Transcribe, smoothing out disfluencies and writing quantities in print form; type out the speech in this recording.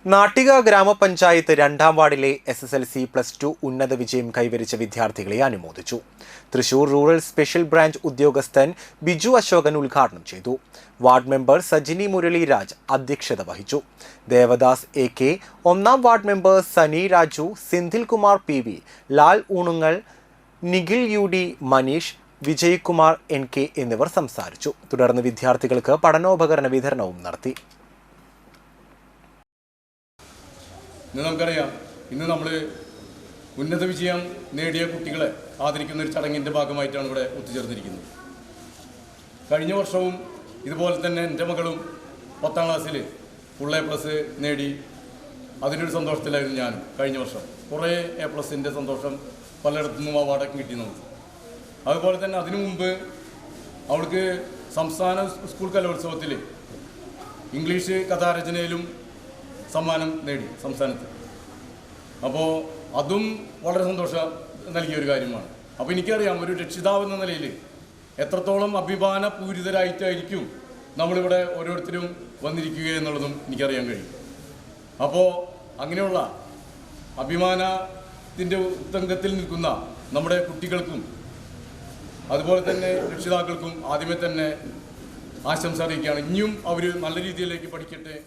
നാട്ടിക ഗ്രാമപഞ്ചായത്ത് 2ാം വാർഡിലെ SSLC+2 ഉന്നത വിജയം കൈവരിച്ച വിദ്യാർത്ഥികളെ അനുമോദിച്ചു. തൃശൂർ റൂറൽ സ്പെഷ്യൽ ബ്രാഞ്ച് ഉദ്യോഗസ്ഥൻ ബിജു അശോകൻ ഉദ്ഘാടനം ചെയ്തു. വാർഡ് മെമ്പർ സജിനി മുരളീരാജ് അധ്യക്ഷത വഹിച്ചു. ദേവദാസ് AK, 1ാം വാർഡ് മെമ്പർ സനി Raju, സിന്ധിൽ Kumar PV, Lal ഊണുങ്ങൽ, Nikhil UD, Manish, Vijaykumar NK എന്നിവർ സംസാരിച്ചു. തുടർന്ന് വിദ്യാർത്ഥികൾക്ക് പഠനോപകരണ വിതരണവും നടത്തി. ഇന്ന് നമുക്കറിയാം, ഇന്ന് നമ്മൾ ഉന്നത വിജയം നേടിയ കുട്ടികളെ ആദരിക്കുന്ന ഒരു ചടങ്ങിൻ്റെ ഭാഗമായിട്ടാണ് ഇവിടെ ഒത്തുചേർന്നിരിക്കുന്നത്. കഴിഞ്ഞ വർഷവും ഇതുപോലെ തന്നെ എൻ്റെ മകളും 10ാം ക്ലാസ്സിൽ ഫുൾ A+ നേടി. അതിനൊരു സന്തോഷത്തിലായിരുന്നു ഞാനും. കഴിഞ്ഞ വർഷം കുറേ A+ൻ്റെ സന്തോഷം പലയിടത്തു നിന്നും അവാർഡൊക്കെ കിട്ടി നമുക്ക്. അതുപോലെ തന്നെ അതിനു മുമ്പ് അവൾക്ക് സംസ്ഥാന സ്കൂൾ കലോത്സവത്തിൽ ഇംഗ്ലീഷ് കഥാരചനയിലും സമ്മാനം നേടി സംസ്ഥാനത്ത്. അപ്പോൾ അതും വളരെ സന്തോഷം നൽകിയ ഒരു കാര്യമാണ്. അപ്പോൾ എനിക്കറിയാം, ഒരു രക്ഷിതാവ് എന്ന നിലയിൽ എത്രത്തോളം അഭിമാനപൂരിതരായിട്ടായിരിക്കും നമ്മളിവിടെ ഓരോരുത്തരും വന്നിരിക്കുക എന്നുള്ളതും എനിക്കറിയാൻ കഴിയും. അപ്പോൾ അങ്ങനെയുള്ള അഭിമാനത്തിൻ്റെ ഉത്തംഗത്തിൽ നിൽക്കുന്ന നമ്മുടെ കുട്ടികൾക്കും അതുപോലെ തന്നെ രക്ഷിതാക്കൾക്കും ആദ്യമേ തന്നെ ആശംസ അറിയിക്കുകയാണ്. ഇനിയും അവർ നല്ല രീതിയിലേക്ക് പഠിക്കട്ടെ.